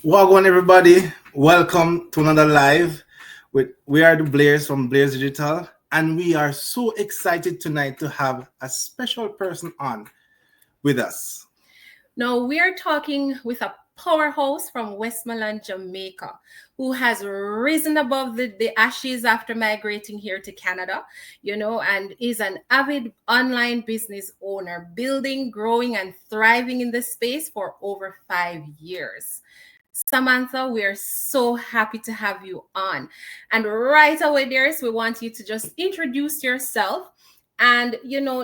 Welcome everybody. Welcome to another live. We are the Blairs from Blairs Digital, and we are so excited tonight to have a special person on with us. Now, we are talking with a powerhouse from Westmoreland, Jamaica, who has risen above the ashes after migrating here to Canada, and is an avid online business owner, building, growing, and thriving in this space for over 5 years. Samantha, we are so happy to have you on. And right away, dearest, we want you to just introduce yourself and,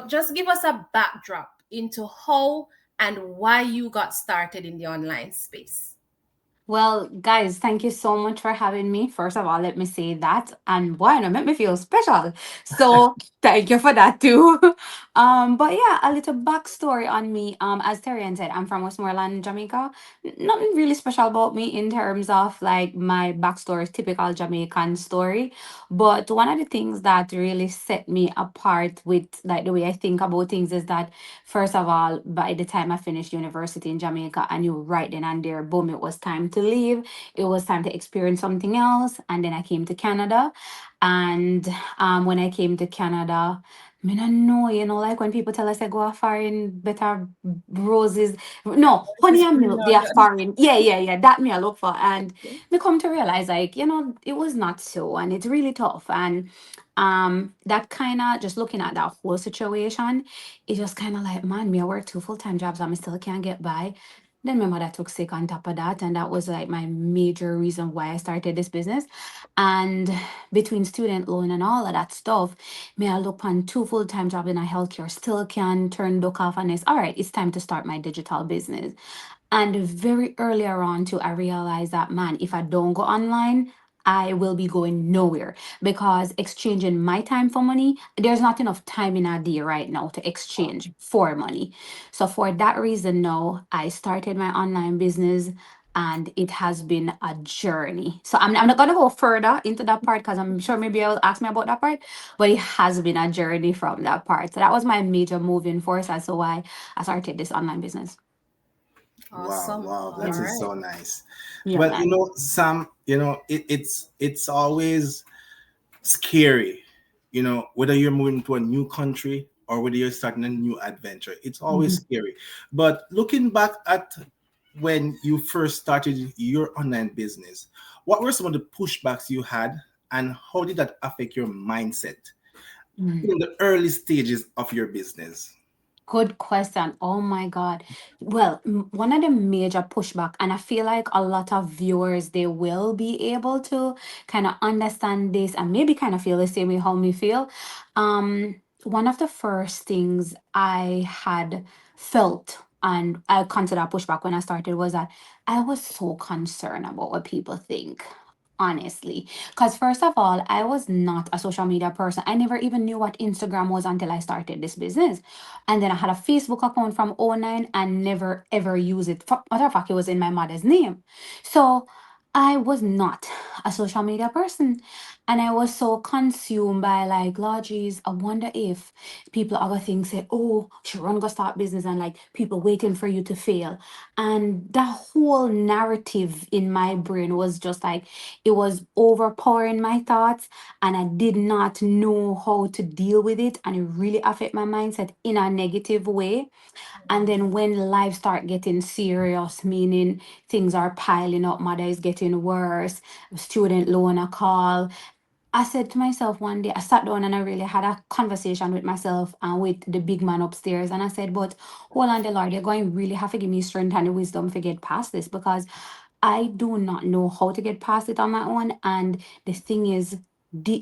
just give us a backdrop into how and why you got started in the online space. Well, guys, thank you so much for having me. First of all, let me say that. And why not make me feel special. So thank you for that too. But yeah, a little backstory on me. As Terrian said, I'm from Westmoreland, Jamaica. Nothing really special about me in terms of like my backstory, typical Jamaican story. But one of the things that really set me apart with like the way I think about things is that first of all, by the time I finished university in Jamaica, I knew right then and there, boom, it was time to leave. It was time to experience something else. And then I came to Canada. And when I came to Canada, I mean, I know, like when people tell us I go a foreign, better roses. No, honey and milk, they are foreign. Yeah, yeah, yeah. That me I look for. And me come to realize, like, it was not so. And it's really tough. And that kind of just looking at that whole situation, it just kind of like, man, me, I work two full-time jobs and I still can't get by. Then my mother took sick on top of that. And that was like my major reason why I started this business. And between student loan and all of that stuff, may I look on two full-time jobs in a healthcare, still can turn look off and it's all right, it's time to start my digital business. And very earlier on too, I realized that man, if I don't go online, I will be going nowhere because exchanging my time for money, there's not enough time in a day right now to exchange for money. So for that reason now, I started my online business and it has been a journey. So I'm not gonna go further into that part because I'm sure maybe you'll ask me about that part, but it has been a journey from that part. So that was my major moving force as to why I started this online business. Wow, Awesome. wow, All that Yeah. is right. so nice. Yeah, Well, man. Sam, it's always scary, whether you're moving to a new country or whether you're starting a new adventure. It's always Mhm. scary. But looking back at when you first started your online business, what were some of the pushbacks you had, and how did that affect your mindset Mm. in the early stages of your business? Good question. Oh my God. Well, one of the major pushback, and I feel like a lot of viewers, they will be able to kind of understand this and maybe kind of feel the same way how me feel. One of the first things I had felt and I consider pushback when I started was that I was so concerned about what people think. Honestly, because first of all, I was not a social media person. I never even knew what Instagram was until I started this business. And then I had a Facebook account from '09 and never ever used it. Matter of fact, it was in my mother's name. So I was not a social media person. And I was so consumed by like, Lord jeez, I wonder if people other things say, oh, Sharon go start business and like people waiting for you to fail. And the whole narrative in my brain was just like it was overpowering my thoughts and I did not know how to deal with it and it really affect my mindset in a negative way. And then when life start getting serious, meaning things are piling up, mother is getting worse, student loan a call, I said to myself one day, I sat down and I really had a conversation with myself and with the big man upstairs. And I said, but hold on, the Lord, you're going to really have to give me strength and the wisdom to get past this because I do not know how to get past it on my own. And the thing is,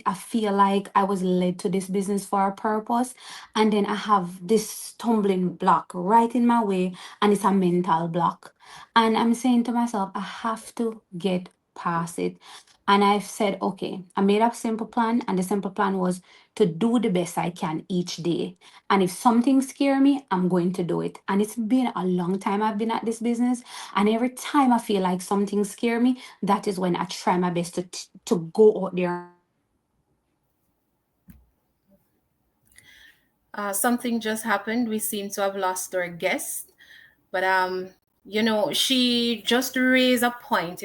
I feel like I was led to this business for a purpose. And then I have this stumbling block right in my way, and it's a mental block. And I'm saying to myself, I have to get past it. And I've said, okay, I made a simple plan, and the simple plan was to do the best I can each day. And if something scare me, I'm going to do it. And it's been a long time I've been at this business. And every time I feel like something scare me, that is when I try my best to go out there and do it. Something just happened. We seem to have lost our guest, but She just raised a point,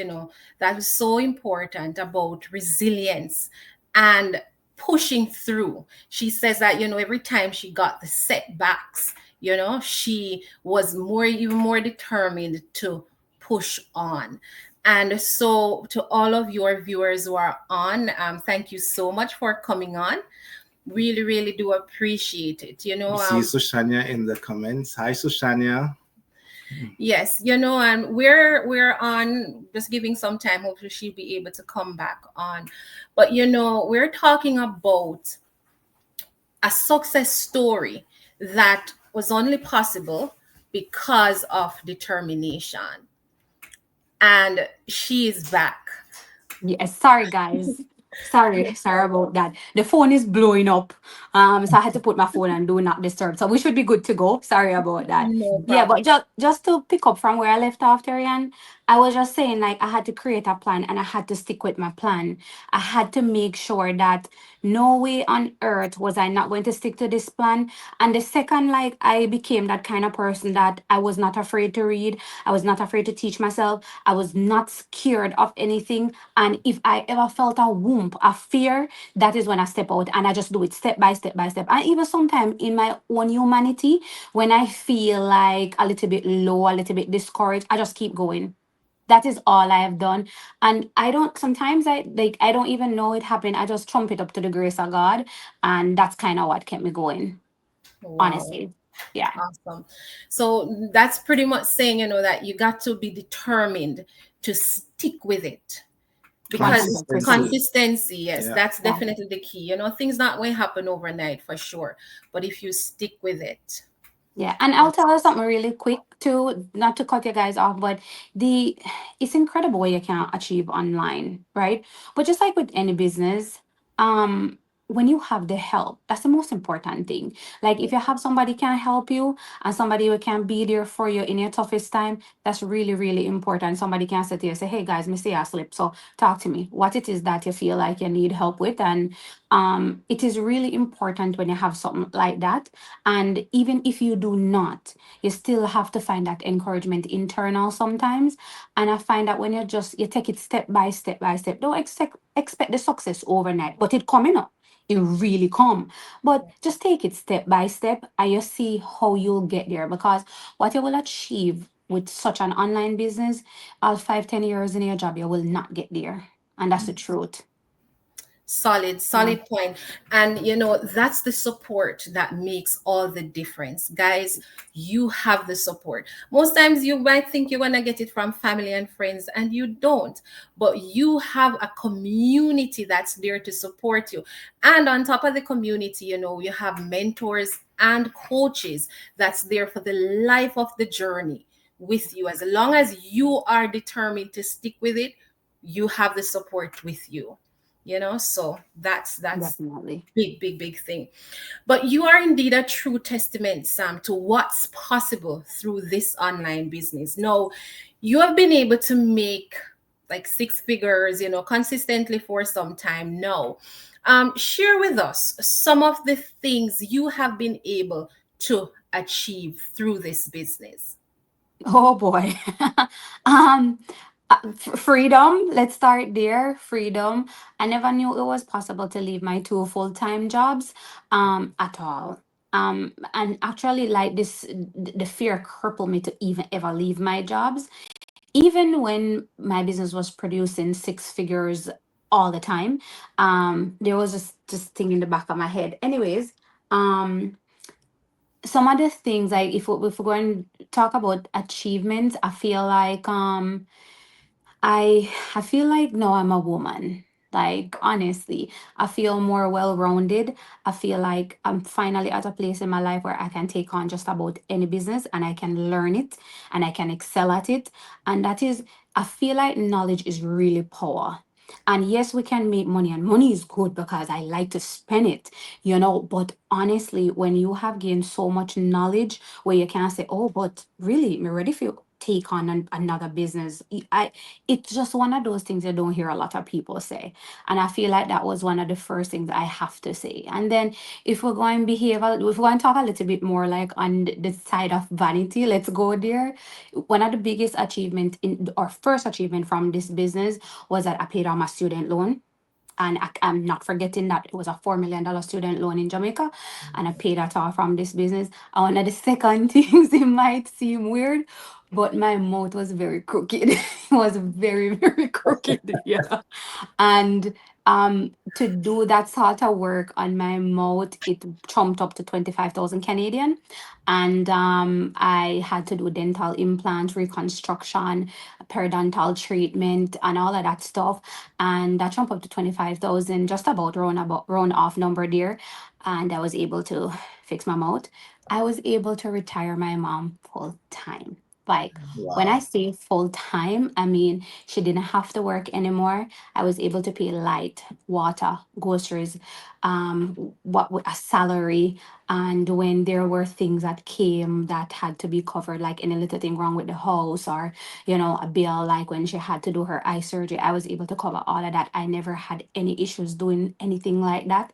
that is so important about resilience and pushing through. She says that, every time she got the setbacks, she was even more determined to push on. And so, to all of your viewers who are on, thank you so much for coming on. Really, really do appreciate it. We see Sushanya in the comments. Hi, Sushanya. Yes, and we're on just giving some time. Hopefully, she'll be able to come back on. But we're talking about a success story that was only possible because of determination, and she is back. Yes, sorry guys. Sorry about that. The phone is blowing up. So I had to put my phone on do not disturb. So we should be good to go. Sorry about that. No Yeah, but problem. just to pick up from where I left off, Terian, I was just saying like I had to create a plan and I had to stick with my plan. I had to make sure that no way on earth was I not going to stick to this plan. And the second, like I became that kind of person that I was not afraid to read, I was not afraid to teach myself, I was not scared of anything. And if I ever felt a whoomp, a fear, that is when I step out and I just do it step by step by step. And even sometimes in my own humanity, when I feel like a little bit low, a little bit discouraged, I just keep going. That is all I have done. And I don't sometimes I don't even know it happened. I just trump it up to the grace of God. And that's kind of what kept me going, Wow. honestly. Yeah. Awesome. So that's pretty much saying, that you got to be determined to stick with it, because 100%. Consistency. consistency, yes, Yeah. that's Yeah. definitely the key. Things not going to happen overnight for sure, but if you stick with it. Yeah, and I'll tell you something really quick too, not to cut you guys off, but the it's incredible what you can achieve online, right? But just like with any business, when you have the help, that's the most important thing. Like if you have somebody can help you and somebody who can be there for you in your toughest time, that's really, really important. Somebody can say to you, say, hey guys, me see I slip. So talk to me. What it is that you feel like you need help with. And it is really important when you have something like that, and even if you do not, you still have to find that encouragement internal sometimes. And I find that when you take it step by step by step, don't expect the success overnight, but it coming up. It really come. But just take it step by step and you see how you'll get there. Because what you will achieve with such an online business, all 5, 10 years in your job, you will not get there. And that's the truth. Solid, Yeah. solid point. And that's the support that makes all the difference. Guys, you have the support. Most times you might think you're gonna get it from family and friends, and you don't. But you have a community that's there to support you. And on top of the community, you have mentors and coaches that's there for the life of the journey with you. As long as you are determined to stick with it, you have the support with you. So that's Definitely. big, big, big thing. But you are indeed a true testament, Sam, to what's possible through this online business. Now, you have been able to make like six figures, consistently for some time now. Share with us some of the things you have been able to achieve through this business. Oh boy. um Freedom, let's start there. Freedom. I never knew it was possible to leave my two full-time jobs at all. And actually like the fear crippled me to even ever leave my jobs. Even when my business was producing six figures all the time, there was just thing in the back of my head. Anyways, um some other things like if we're going to talk about achievements, I feel like I feel like no, I'm a woman. Like honestly, I feel more well-rounded. I feel like I'm finally at a place in my life where I can take on just about any business and I can learn it and I can excel at it. And that is, I feel like knowledge is really power. And yes, we can make money, and money is good because I like to spend it, But honestly, when you have gained so much knowledge where you can say, oh, but really, me ready for you take on another business. It's just one of those things you don't hear a lot of people say. And I feel like that was one of the first things I have to say. And then if we're going behavioral, if we're going to talk a little bit more like on the side of vanity, let's go there. One of the biggest achievement in or first achievement from this business was that I paid off my student loan. And I'm not forgetting that it was a $4 million student loan in Jamaica, and I paid that off from this business. And one of the second things, it might seem weird, but my mouth was very crooked. It was very, very crooked. Yeah. And to do that sort of work on my mouth, it trumped up to 25,000 Canadian. And I had to do dental implant reconstruction, periodontal treatment, and all of that stuff. And that jumped up to 25,000, just about round off number there. And I was able to fix my mouth. I was able to retire my mom full time. Like when I Wow. say full time, I mean she didn't have to work anymore. I was able to pay light, water, groceries, what with a salary. And when there were things that came that had to be covered, like any little thing wrong with the house or, a bill, like when she had to do her eye surgery, I was able to cover all of that. I never had any issues doing anything like that.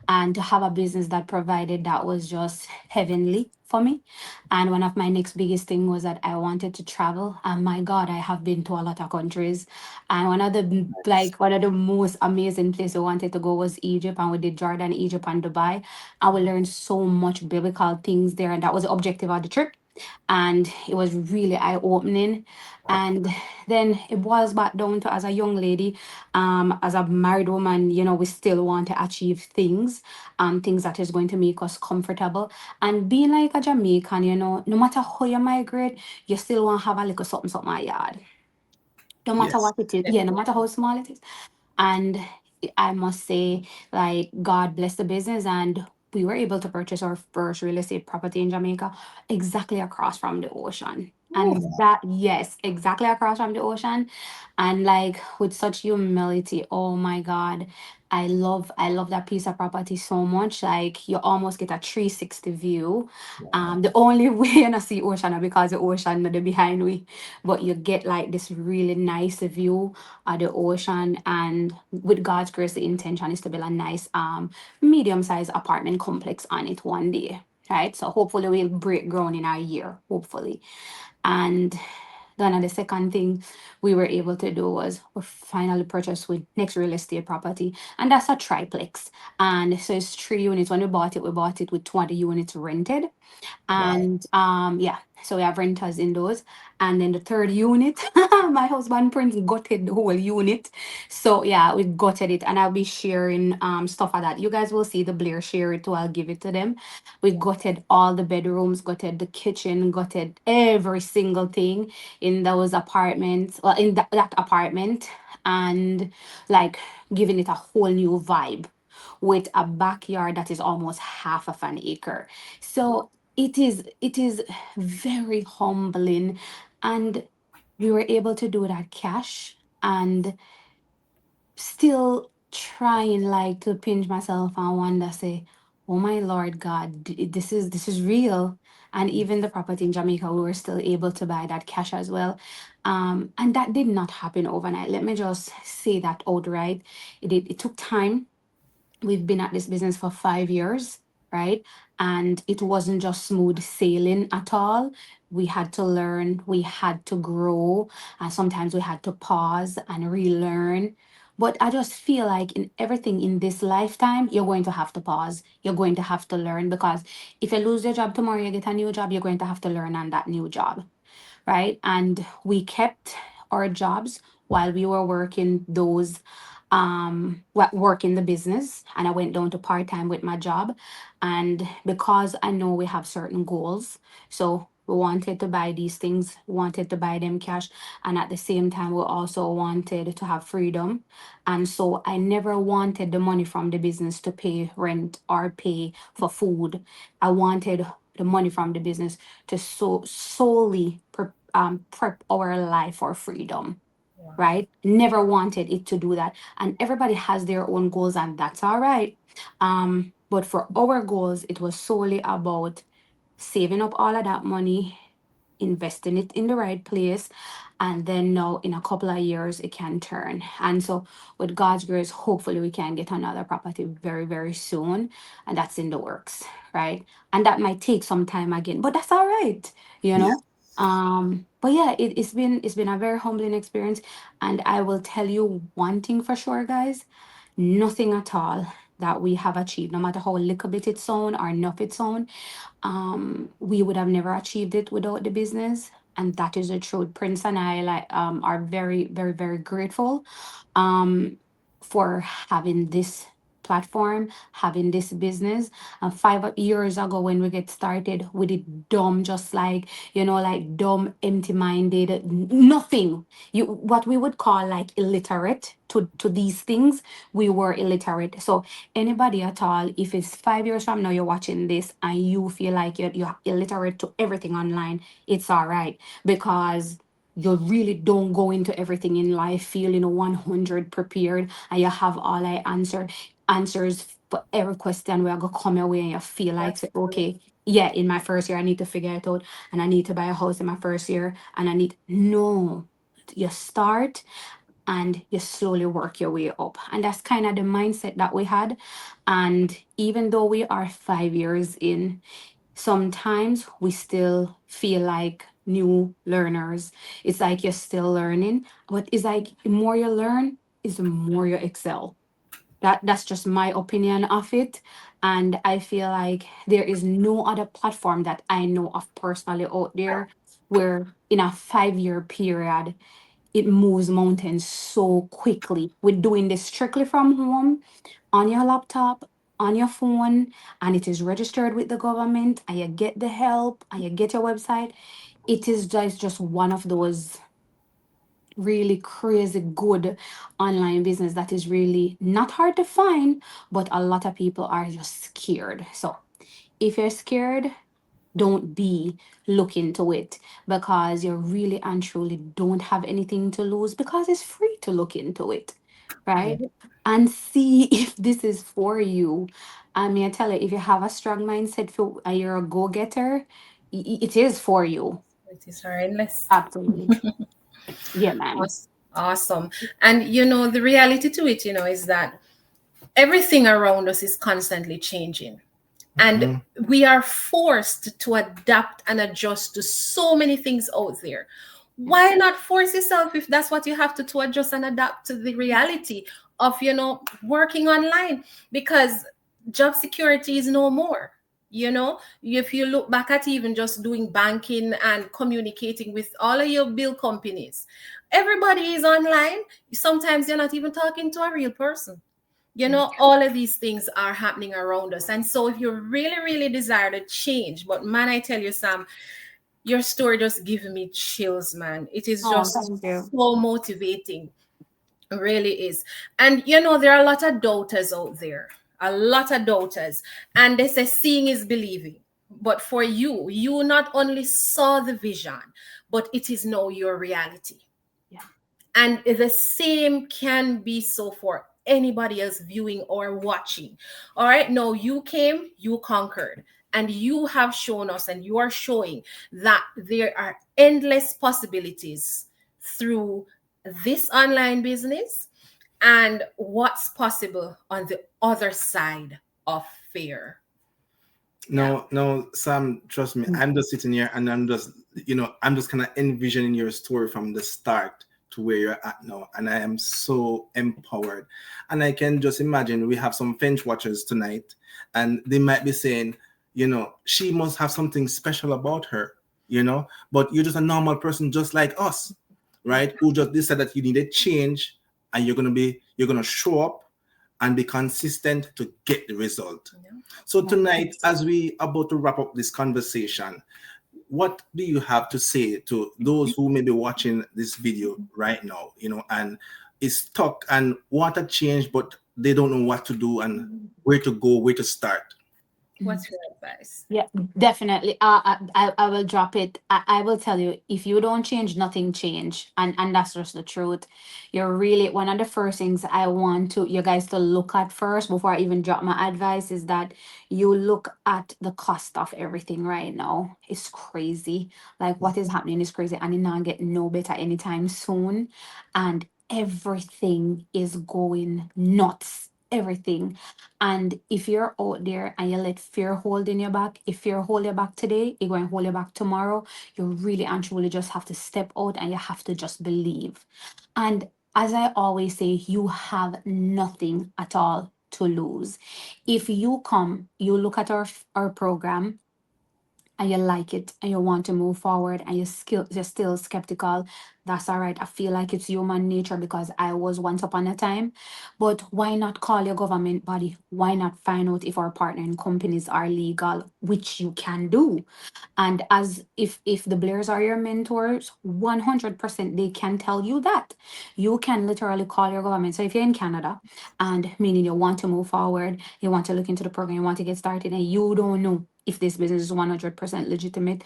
And to have a business that provided that was just heavenly for me. And one of my next biggest thing was that I wanted to travel. And my God, I have been to a lot of countries. And one of the most amazing places I wanted to go was Egypt. And we did Jordan, Egypt, and Dubai. And we learned so much biblical things there. And that was the objective of the trip. And it was really eye-opening. And then it boils back down to, as a young lady, as a married woman, we still want to achieve things that is going to make us comfortable. And being like a Jamaican, no matter how you migrate, you still want to have a little something something at your yard, no matter Yes. what it is. Yeah, no matter how small it is. And I must say, like, God bless the business. And we were able to purchase our first real estate property in Jamaica exactly across from the ocean. And Oh, that, yes, exactly across from the ocean. And like with such humility, oh my God, I love that piece of property so much. Like you almost get a 360 view. wow. The only way you not see ocean are because the ocean not the behind we, but you get like this really nice view at the ocean. And with God's grace, the intention is to build a nice medium-sized apartment complex on it one day. Right. So hopefully we'll break ground in a year, hopefully. And then the second thing we were able to do was we finally purchased with next real estate property. And that's a triplex. And so it's 3 units. When we bought it with 20 units rented. Wow. And yeah, so we have renters in those. And then the third unit, my husband Prince gutted the whole unit. So yeah, we gutted it, and I'll be sharing stuff like that. You guys will see the Blair share it too. I'll give it to them. We gutted all the bedrooms, gutted the kitchen, gutted every single thing in those apartments, well, in that apartment, and like giving it a whole new vibe with a backyard that is almost half of an acre. So it is very humbling. And we were able to do that cash, and still trying like to pinch myself and wonder, say, oh my Lord God, this is real. And even the property in Jamaica, we were still able to buy that cash as well. And that did not happen overnight. Let me just say that outright. It took time. We've been at this business for 5 years, right? And it wasn't just smooth sailing at all. We had to learn, we had to grow, and sometimes we had to pause and relearn. But I just feel like in everything in this lifetime, you're going to have to pause. You're going to have to learn, because if you lose your job tomorrow, you get a new job, you're going to have to learn on that new job, right? And we kept our jobs while we were working those work in the business, and I went down to part-time with my job. And because I know we have certain goals, so we wanted to buy these things, wanted to buy them cash, and at the same time we also wanted to have freedom. And so I never wanted the money from the business to pay rent or pay for food. I wanted the money from the business to solely prep our life for freedom, right? Never wanted it to do that. And everybody has their own goals, and that's all right. But for our goals, it was solely about saving up all of that money, investing it in the right place, and then now in a couple of years it can turn. And so with God's grace, hopefully we can get another property very, very soon, and that's in the works, right? And that might take some time again, but that's all right, you Yeah. know. But yeah, it's been a very humbling experience, and I will tell you one thing for sure, guys: nothing at all that we have achieved, no matter how little bit it's sown or enough it's sown, we would have never achieved it without the business. And that is the truth. Prince and I are very, very, very grateful um for having this platform, having this business. 5 years ago when we get started, we did dumb, just like, like dumb, empty-minded, nothing. What we would call like illiterate to these things, we were illiterate. So anybody at all, if it's 5 years from now you're watching this and you feel like you're illiterate to everything online, it's all right, because you really don't go into everything in life feeling 100 prepared, and you have all answers for every question where I go come your way, and you feel like, That's say, true. okay, yeah, in my first year I need to figure it out, and I need to buy a house in my first year, and I need no. You start and you slowly work your way up. And that's kind of the mindset that we had. And even though we are 5 years in, sometimes we still feel like new learners. It's like you're still learning, but it's like the more you learn, is the more you excel. That's just my opinion of it. And I feel like there is no other platform that I know of personally out there where in a 5 year period it moves mountains so quickly. We're doing this strictly from home, on your laptop, on your phone, and it is registered with the government, and you get the help, and you get your website. It is just one of those really crazy good online business that is really not hard to find, but a lot of people are just scared. So if you're scared, don't be look into it, because you really and truly don't have anything to lose, because it's free to look into it, Yeah, right? And see if this is for you. I mean, I tell you, if you have a strong mindset for and you're a go-getter, it is for you. it is endless. Absolutely. Yeah, man. Awesome. And the reality to it, is that everything around us is constantly changing. And Mhm. we are forced to adapt and adjust to so many things out there. Why not force yourself if that's what you have to adjust and adapt to the reality of working online? Because job security is no more. If you look back at even just doing banking and communicating with all of your bill companies, everybody is online. Sometimes you're not even talking to a real person. All of these things are happening around us. And so if you really, really desire to change, but man, I tell you, Sam, your story just giving me chills, man. It is Oh, just thank you. so motivating. It really is. And there are a lot of doubters out there, a lot of doubters. And they say seeing is believing. But for you, you not only saw the vision, but it is now your reality. Yeah. And the same can be so for anybody else viewing or watching. All right, no, you came, you conquered, and you have shown us and you are showing that there are endless possibilities through this online business and what's possible on the other side of fear. Yeah. No, no, Sam, trust me. Mm. I'm just sitting here and I'm just kind of envisioning your story from the start to where you're at now. And I am so empowered. And I can just imagine we have some Finch watchers tonight, and they might be saying, she must have something special about her, but you're just a normal person just like us, right? Who just decided that you needed change, and you're gonna show up and be consistent to get the result. Yeah. So Yeah. tonight, as we about to wrap up this conversation, what do you have to say to those who may be watching this video right now, and is stuck and want to change, but they don't know what to do and where to go, where to start? What's your advice? Yeah, definitely. I will drop it. I will tell you, if you don't change, nothing change. And that's just the truth. You're really one of the first things I want to you guys to look at first before I even drop my advice is that you look at the cost of everything right now. It's crazy. Like what is happening is crazy and it not get no better anytime soon. And everything is going nuts. Everything. And if you're out there and you let fear hold in your back, if fear hold you back today, it's going to hold you back tomorrow. You really and truly just have to step out and you have to just believe. And as I always say, you have nothing at all to lose. If you come, you look at our program and you like it and you want to move forward and you're still skeptical, that's all right. I feel like it's human nature because I was once upon a time. But why not call your government body? Why not find out if our partnering companies are legal, which you can do? And as if the Blairs are your mentors, 100% they can tell you that. You can literally call your government. So if you're in Canada and meaning you want to move forward, you want to look into the program, you want to get started, and you don't know if this business is 100% legitimate,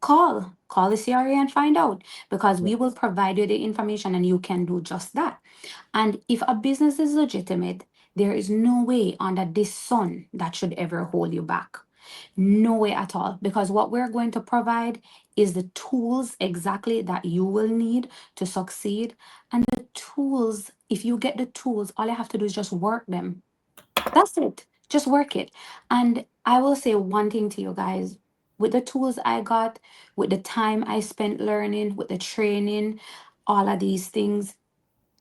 call the CRA and find out because we will provide you the information and you can do just that. And if a business is legitimate, there is no way under this sun that should ever hold you back. No way at all. Because what we're going to provide is the tools exactly that you will need to succeed. And the tools, if you get the tools, all you have to do is just work them. That's it. Just work it. And I will say one thing to you guys with the tools I got, with the time I spent learning, with the training, all of these things,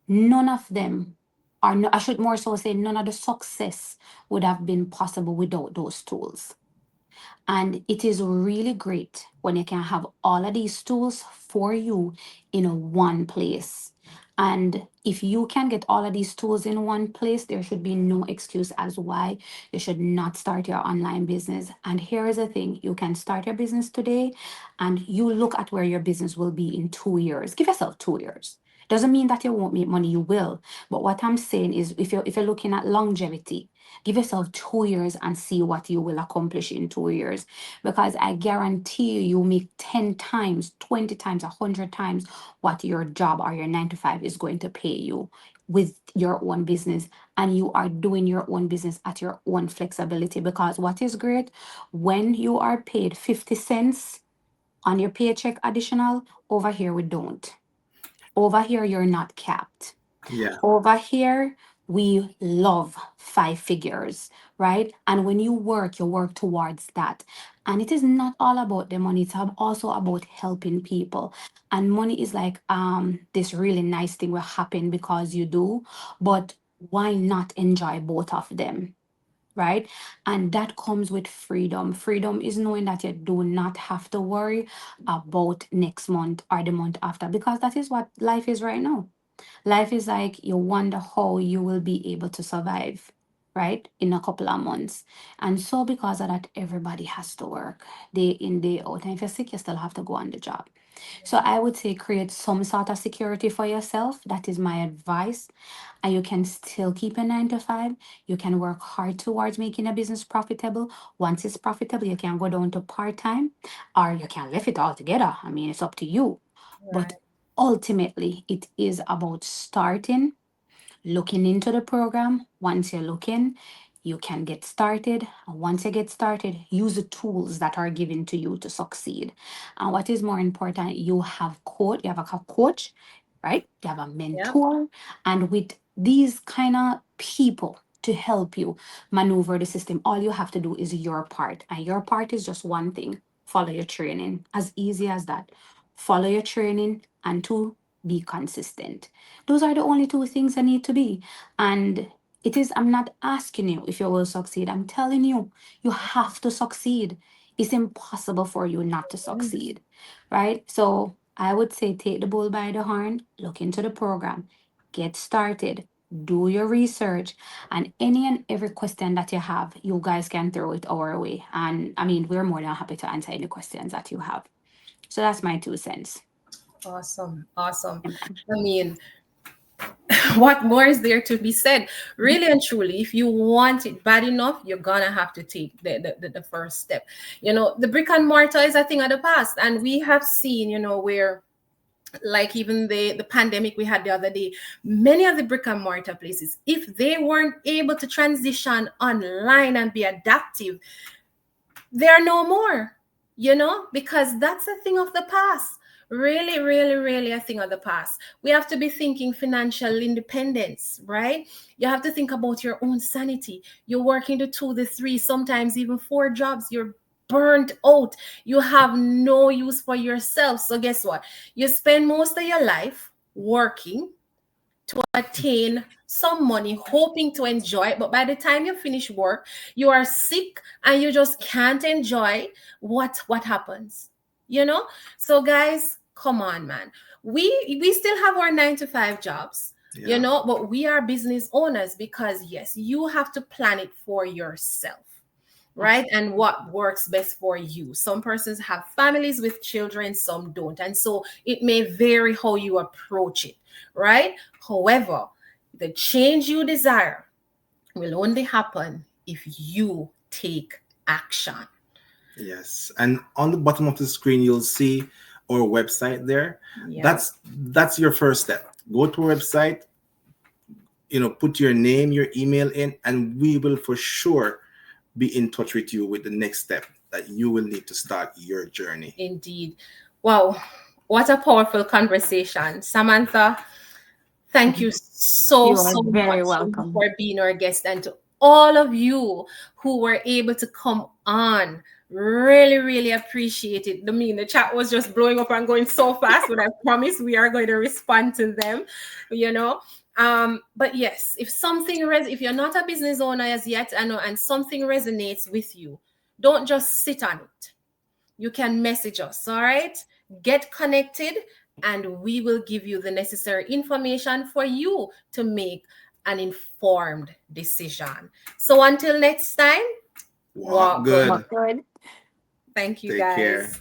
none of them are, no, I should more so say, none of the success would have been possible without those tools. And it is really great when you can have all of these tools for you in a one place. And if you can get all of these tools in one place, there should be no excuse as why you should not start your online business. And here is the thing, you can start your business today and you look at where your business will be in 2 years. Give yourself 2 years. Doesn't mean that you won't make money, you will. But what I'm saying is if you're looking at longevity, give yourself 2 years and see what you will accomplish in 2 years. Because I guarantee you make 10 times, 20 times, 100 times what your job or your 9 to 5 is going to pay you with your own business. And you are doing your own business at your own flexibility. Because what is great, when you are paid 50 cents on your paycheck additional, over here we don't. Over here, you're not capped. Yeah. Over here, we love 5 figures, right? And when you work towards that. And it is not all about the money, it's also about helping people. And money is like this really nice thing will happen because you do, but why not enjoy both of them? Right? And that comes with freedom. Freedom is knowing that you do not have to worry about next month or the month after, because that is what life is right now. Life is like you wonder how you will be able to survive, right? In a couple of months. And so because of that, everybody has to work day in, day out. And if you're sick, you still have to go on the job. So I would say create some sort of security for yourself. That is my advice. And you can still keep a 9 to 5. You can work hard towards making a business profitable. Once it's profitable, you can go down to part-time or you can leave it all together. I mean, it's up to you. But Right. ultimately, it is about starting, looking into the program. Once you're looking, you can get started. And once you get started, use the tools that are given to you to succeed. And what is more important, you have a coach, right? You have a Yep. mentor, and with these kind of people to help you maneuver the system, all you have to do is your part. And your part is just one thing: follow your training. As easy as that. Follow your training, and two, be consistent. Those are the only two things I need to be. And it is, I'm not asking you if you will succeed. I'm telling you, you have to succeed. It's impossible for you not to Mm. succeed, right? So I would say take the bull by the horn, look into the program, get started, do your research, and any and every question that you have, you guys can throw it our way. And I mean, we're more than happy to answer any questions that you have. So that's my 2 cents. Awesome. Awesome. I mean, what more is there to be said? Really and truly, if you want it bad enough, you're gonna have to take the first step. The brick and mortar is a thing of the past, and we have seen, where, like, even the pandemic we had the other day, many of the brick and mortar places, if they weren't able to transition online and be adaptive, they are no more, because that's a thing of the past. Really, really, really a thing of the past. We have to be thinking financial independence, right? You have to think about your own sanity. You're working the 2, the 3, sometimes even 4 jobs. You're burnt out. You have no use for yourself. So guess what? You spend most of your life working to attain some money, hoping to enjoy it. But by the time you finish work, you are sick and you just can't enjoy what happens. So guys, come on, man. We still have our 9-to-5 jobs, but we are business owners, because yes, you have to plan it for yourself, right? And what works best for you. Some persons have families with children, some don't, and so it may vary how you approach it, right? However, the change you desire will only happen if you take action. Yes. And on the bottom of the screen, you'll see our website there. Yeah. That's your first step. Go to our website, put your name, your email in, and we will for sure be in touch with you with the next step that you will need to start your journey. Indeed. Wow. What a powerful conversation. Samantha, thank you so You are very much welcome. for being our guest, and to all of you who were able to come on. Really, really appreciate it. The chat was just blowing up and going so fast, but I promise we are going to respond to them, But yes, if you're not a business owner as yet, and something resonates with you, don't just sit on it. You can message us, all right? Get connected, and we will give you the necessary information for you to make an informed decision. So until next time, Walk good. Walk good. Thank you, Take guys. care.